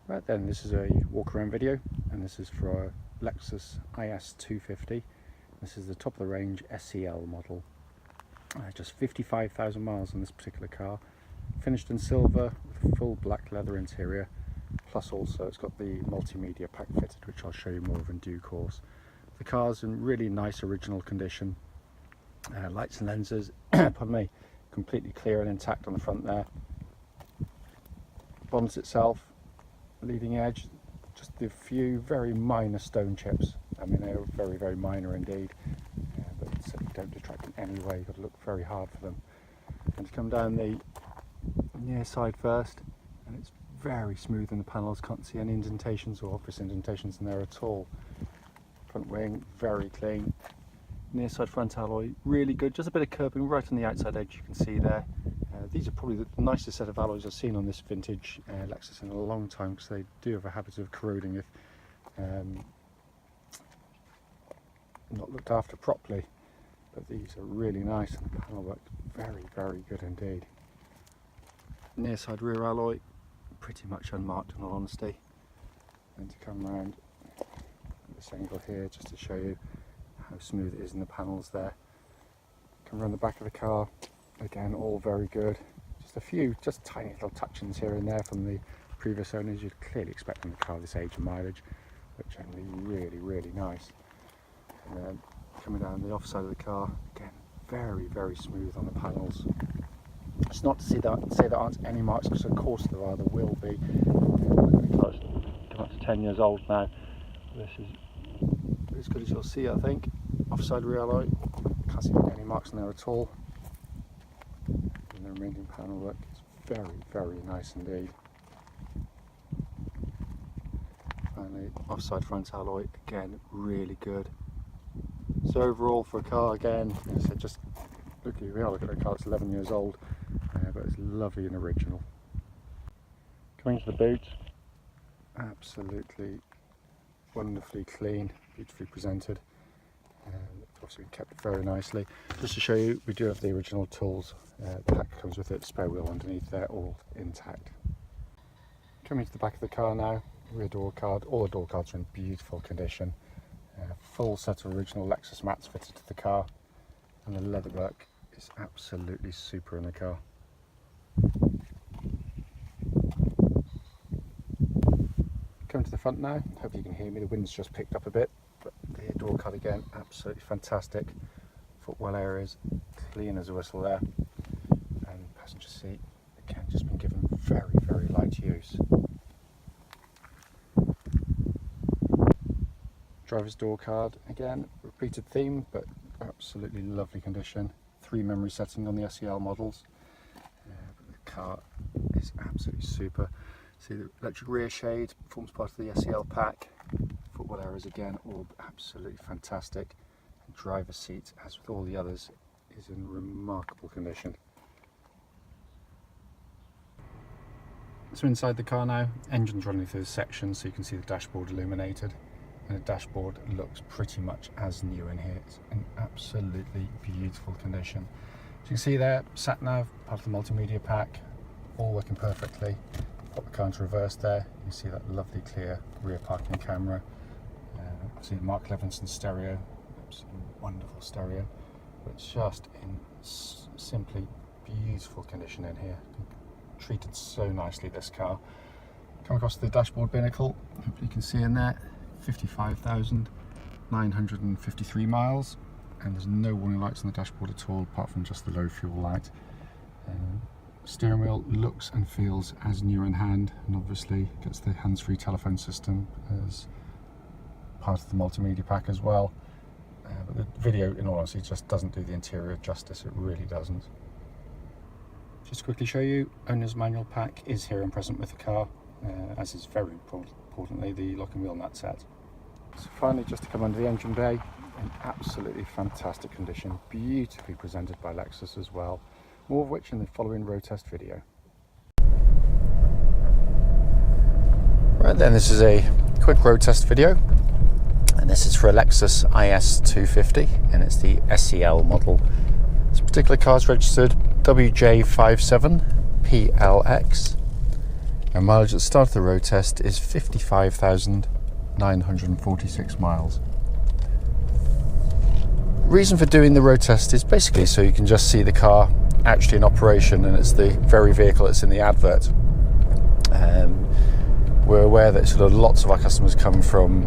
Right then, this is a walk around video, and this is for a Lexus IS250. This is the top of the range SEL model. Just 55,000 miles on this particular car. Finished in silver with full black leather interior. Plus also it's got the multimedia pack fitted, which I'll show you more of in due course. The car's in really nice original condition. Lights and lenses, pardon me, completely clear and intact on the front there. Bonnet itself, leading edge, just a few very minor stone chips. I mean, they're very, very minor indeed, but certainly don't detract in any way. You've got to look very hard for them. And to come down the near side first, and it's very smooth in the panels, can't see any indentations or obvious indentations in there at all. Front wing, very clean. Near side front alloy, really good. Just a bit of curbing right on the outside edge, you can see there. These are probably the nicest set of alloys I've seen on this vintage Lexus in a long time, because they do have a habit of corroding if not looked after properly. But these are really nice, and the panel work very, very good indeed. Near side rear alloy, pretty much unmarked in all honesty. And to come round this angle here just to show you how smooth it is in the panels there. Come around the back of the car. Again, all very good. Just a few, just tiny little touch-ins here and there from the previous owners. You'd clearly expect from the car this age and mileage, but generally really, really nice. And then coming down the offside of the car, again, very, very smooth on the panels. It's not to say there aren't any marks, because of course there are, there will be. The car's come up to 10 years old now. This is as good as you'll see, I think. Offside rear alloy, can't see any marks in there at all. And the remaining panel work is very, very nice indeed. Finally, offside front alloy, again, really good. So overall for a car, again, as I said, just look at the car, it's 11 years old, but it's lovely and original. Coming to the boot, absolutely wonderfully clean, beautifully presented. It's obviously been kept very nicely. Just to show you, we do have the original tools. The pack comes with it, spare wheel underneath there, all intact. Coming to the back of the car now, rear door card. All the door cards are in beautiful condition. Full set of original Lexus mats fitted to the car, and the leatherwork is absolutely super in the car. Coming to the front now, hopefully you can hear me, the wind's just picked up a bit, but the door card again, absolutely fantastic. Footwell areas, clean as a whistle there, and passenger seat, again, just been given very, very light use. Driver's door card, again, repeated theme, but absolutely lovely condition. 3 memory setting on the SEL models. The car is absolutely super. See the electric rear shade forms part of the SEL pack. Footwell areas again, all absolutely fantastic. The driver's seat, as with all the others, is in remarkable condition. So inside the car now, engine's running through the section, so you can see the dashboard illuminated. And the dashboard looks pretty much as new in here. It's in absolutely beautiful condition. As you can see there, sat nav, part of the multimedia pack, all working perfectly. Pop the car into reverse there, you can see that lovely clear rear parking camera. Obviously Mark Levinson stereo, absolutely wonderful stereo, but it's just in simply beautiful condition in here. Treated so nicely, this car. Come across the dashboard binnacle, hopefully you can see in there, 55,953 miles, and there's no warning lights on the dashboard at all, apart from just the low fuel light. Steering wheel looks and feels as new in hand, and obviously gets the hands-free telephone system as part of the multimedia pack as well. But the video, in all honesty, just doesn't do the interior justice, it really doesn't. Just to quickly show you, owner's manual pack is here and present with the car, as is very importantly the lock and wheel nut set. So finally, just to come under the engine bay, in absolutely fantastic condition, beautifully presented by Lexus as well. More of which in the following road test video. Right then, this is a quick road test video, and this is for a Lexus IS250, and it's the SEL model. This particular car is registered WJ57PLX. And mileage at the start of the road test is 55,946 miles. Reason for doing the road test is basically so you can just see the car actually in operation, and it's the very vehicle that's in the advert. We're aware that sort of lots of our customers come from,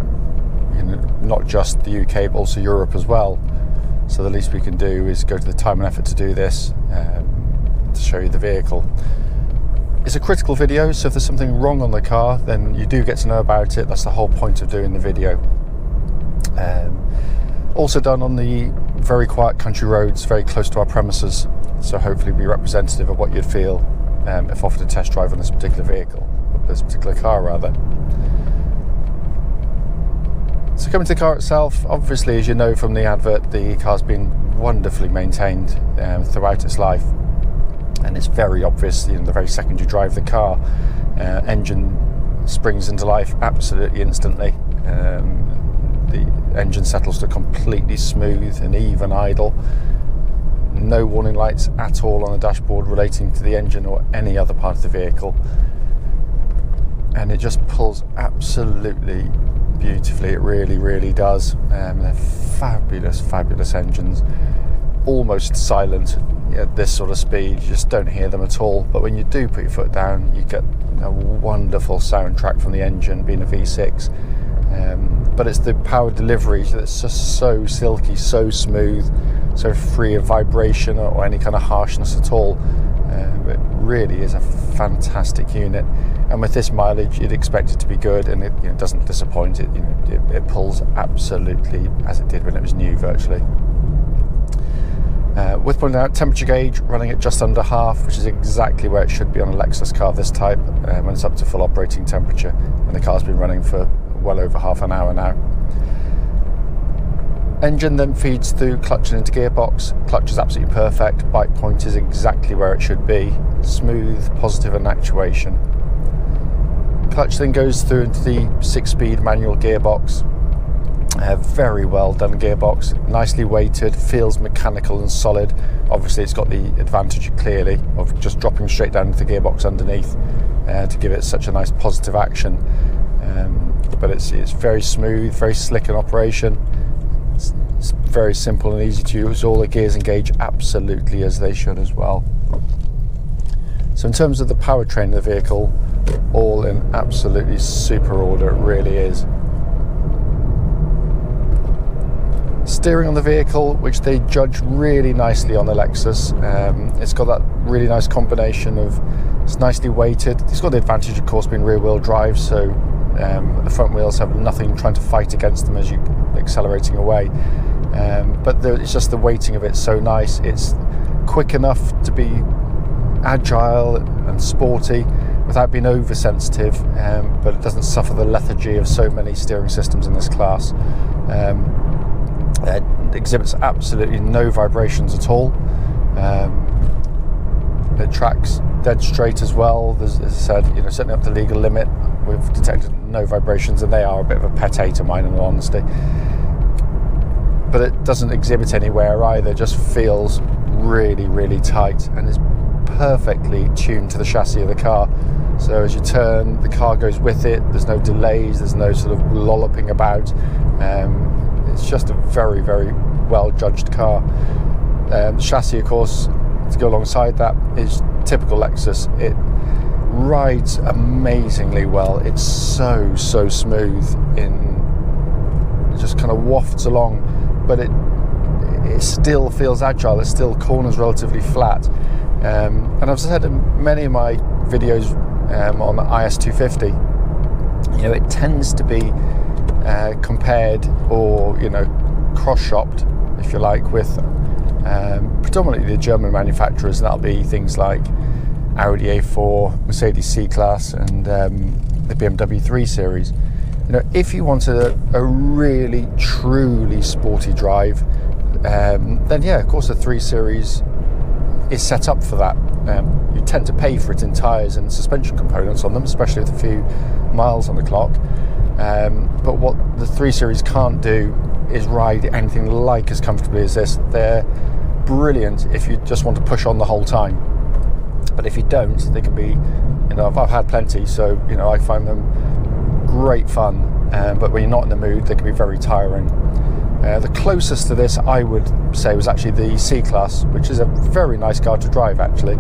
you know, not just the UK but also Europe as well. So the least we can do is go to the time and effort to do this, to show you the vehicle. It's a critical video, so if there's something wrong on the car, then you do get to know about it. That's the whole point of doing the video. Also done on the very quiet country roads very close to our premises, so hopefully be representative of what you'd feel if offered a test drive on this particular vehicle, this particular car rather. So coming to the car itself, obviously as you know from the advert, the car's been wonderfully maintained throughout its life, and it's very obvious, you know, the very second you drive the car, engine springs into life absolutely instantly. The engine settles to completely smooth and even idle. No warning lights at all on the dashboard relating to the engine or any other part of the vehicle, and it just pulls absolutely beautifully. It really does. They're fabulous engines, almost silent at this sort of speed. You just don't hear them at all, but when you do put your foot down, you get a wonderful soundtrack from the engine, being a V6. But it's the power delivery that's just so silky, so smooth, so free of vibration or any kind of harshness at all. It really is a fantastic unit, and with this mileage you'd expect it to be good, and it, you know, doesn't disappoint. It pulls absolutely as it did when it was new, virtually. Worth pointing out, temperature gauge running at just under half, which is exactly where it should be on a Lexus car of this type, when it's up to full operating temperature, and the car's been running for well over half an hour now. Engine then feeds through clutch and into gearbox. Clutch is absolutely perfect, bike point is exactly where it should be, smooth, positive and actuation. Clutch then goes through into the 6-speed manual gearbox. Very well done gearbox, nicely weighted, feels mechanical and solid. Obviously it's got the advantage clearly of just dropping straight down into the gearbox underneath to give it such a nice positive action. But it's very smooth, very slick in operation. It's very simple and easy to use. All the gears engage absolutely as they should as well. So in terms of the powertrain of the vehicle, all in absolutely super order, it really is. Steering on the vehicle, which they judge really nicely on the Lexus. It's got that really nice combination of, it's nicely weighted. It's got the advantage of course being rear wheel drive, so the front wheels have nothing trying to fight against them as you're accelerating away. But it's just the weighting of it so nice. It's quick enough to be agile and sporty without being oversensitive, but it doesn't suffer the lethargy of so many steering systems in this class. It exhibits absolutely no vibrations at all. It tracks dead straight as well. As I said, you know, setting up the legal limit, we've detected no vibrations, and they are a bit of a pet hate of mine in all honesty. But it doesn't exhibit anywhere either, just feels really tight and is perfectly tuned to the chassis of the car. So as you turn, the car goes with it. There's no delays, there's no sort of lolloping about. It's just a very well judged car. The chassis, of course, to go alongside that is typical Lexus. It rides amazingly well. It's so smooth, it just kind of wafts along, but it still feels agile. It still corners relatively flat. And I've said in many of my videos on the IS250, you know, it tends to be compared or, you know, cross-shopped, if you like, with predominantly the German manufacturers, and that'll be things like Audi A4, Mercedes C-Class, and the BMW 3 Series. You know, if you wanted a really truly sporty drive, then yeah, of course the 3 Series is set up for that. You tend to pay for it in tyres and suspension components on them, especially with a few miles on the clock. But what the 3 Series can't do is ride anything like as comfortably as this. They're brilliant if you just want to push on the whole time. But if you don't, they can be You know, I've had plenty, so you know I find them great fun. But when you're not in the mood, they can be very tiring. The closest to this, I would say, was actually the C-Class, which is a very nice car to drive. Actually,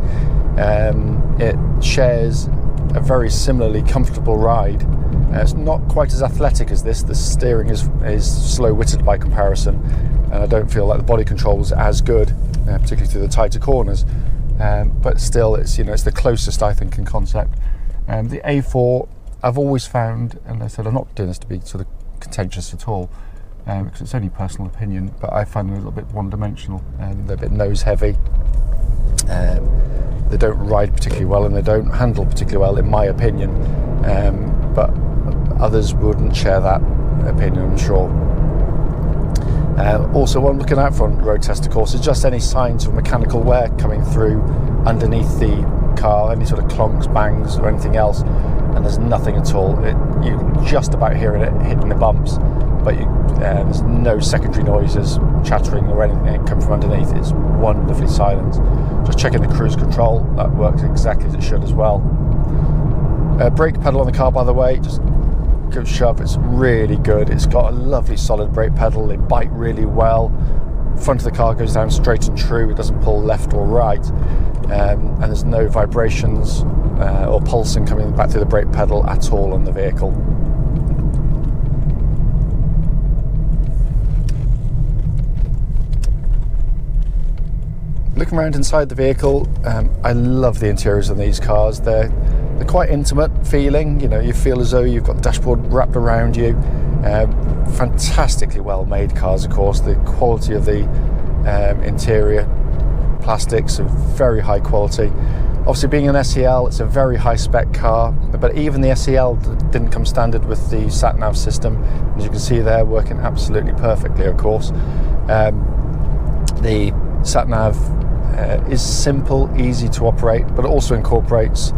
it shares a very similarly comfortable ride. It's not quite as athletic as this. The steering is slow-witted by comparison, and I don't feel like the body control is as good, particularly through the tighter corners. But still, it's the closest I think in concept. The A4, I've always found, and I said I'm not doing this to be sort of contentious at all, because it's only personal opinion, but I find them a little bit one-dimensional. They're a bit nose-heavy. They don't ride particularly well, and they don't handle particularly well, in my opinion. But others wouldn't share that opinion, I'm sure. Also, what I'm looking out for on road test, of course, is just any signs of mechanical wear coming through underneath the car, any sort of clonks, bangs, or anything else. And there's nothing at all. You can just about hear it hitting the bumps, but there's no secondary noises, chattering or anything coming from underneath. It's wonderfully silent. Just checking the cruise control, that works exactly as it should as well. Brake pedal on the car, by the way, just go shove. It's really good. It's got a lovely solid brake pedal. They bite really well. Front of the car goes down straight and true. It doesn't pull left or right, and there's no vibrations or pulsing coming back through the brake pedal at all on the vehicle. Looking around inside the vehicle, I love the interiors on these cars. They're quite intimate feeling. You know, you feel as though you've got the dashboard wrapped around you. Fantastically well made cars, of course. The quality of the interior plastics are very high quality. Obviously, being an SEL, it's a very high spec car, but even the SEL didn't come standard with the sat-nav system. As you can see there, working absolutely perfectly, of course. The sat-nav is simple, easy to operate, but it also incorporates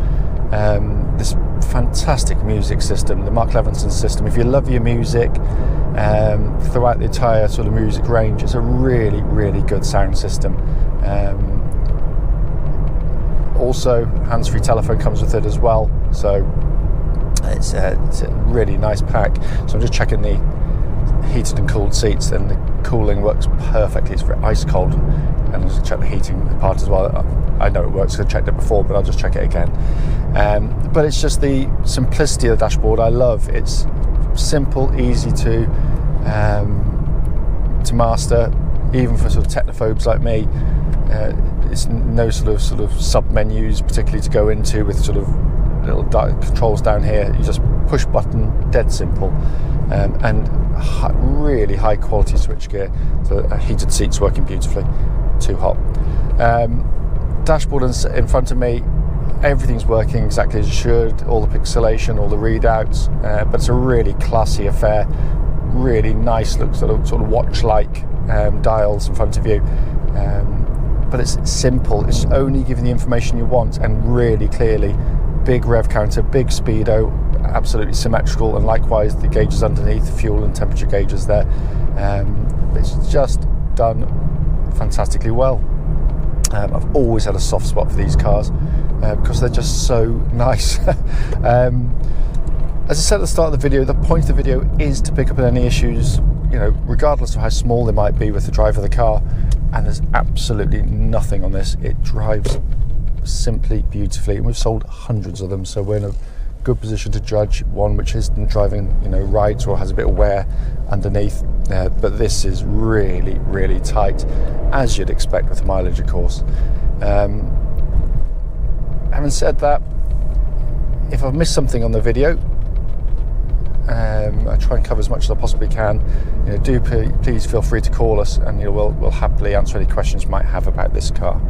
this fantastic music system, the Mark Levinson system. If you love your music throughout the entire sort of music range, it's a really, really good sound system. Also, hands-free telephone comes with it as well, so it's a really nice pack. So I'm just checking the heated and cooled seats, and the cooling works perfectly. It's very ice cold, and I'll just check the heating part as well. I know it works, I checked it before, but I'll just check it again. But it's just the simplicity of the dashboard I love. It's simple, easy to master, even for sort of technophobes like me. It's no sort of sub menus particularly to go into with sort of little controls down here. You just push button, dead simple, and really high quality switchgear. So heated seats working beautifully. Too hot. Dashboard in front of me, everything's working exactly as it should. All the pixelation, all the readouts, but it's a really classy affair. Really nice look, sort of watch-like dials in front of you. But it's simple. It's only giving the information you want, and really clearly. Big rev counter, big speedo, absolutely symmetrical, and likewise the gauges underneath, fuel and temperature gauges there. It's just done fantastically well. I've always had a soft spot for these cars because they're just so nice. As I said at the start of the video, the point of the video is to pick up on any issues, you know, regardless of how small they might be with the drive of the car, and there's absolutely nothing on this. It drives simply beautifully, and we've sold hundreds of them, so we're in a good position to judge one which isn't driving, you know, right or has a bit of wear underneath. But this is really, really tight, as you'd expect with mileage, of course. Having said that, if I've missed something on the video, I try and cover as much as I possibly can. You know, do please feel free to call us, and you know, we'll happily answer any questions you might have about this car.